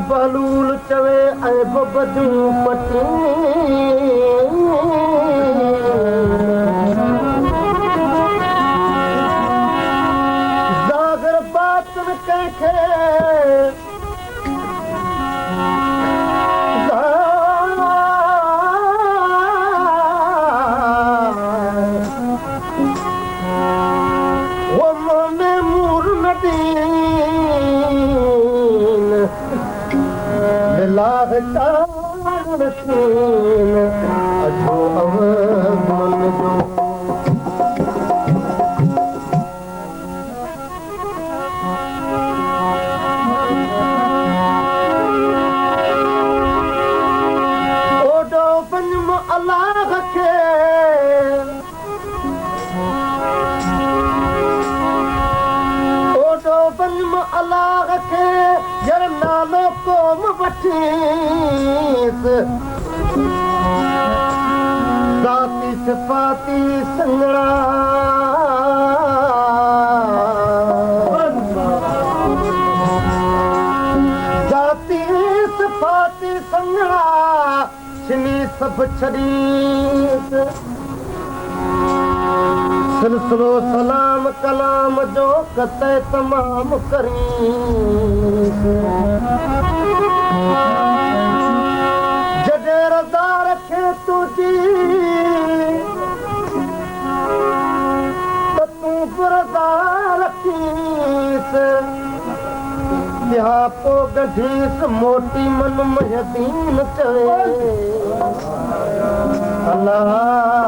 बहलूल चवे ऐं बबदियूं पटी ज़ागर बातन कंहिंखे ذاتی صفاتی संगड़ा ذاتی صفاتی संगड़ा छिनी सब छड़ी सिलसिलो सलाम कलाम जो कते तमाम करी तुझी तूं बुरदा रखीस या पो गढ़ीस मोटी मन मुहदीन चवे अल्लाह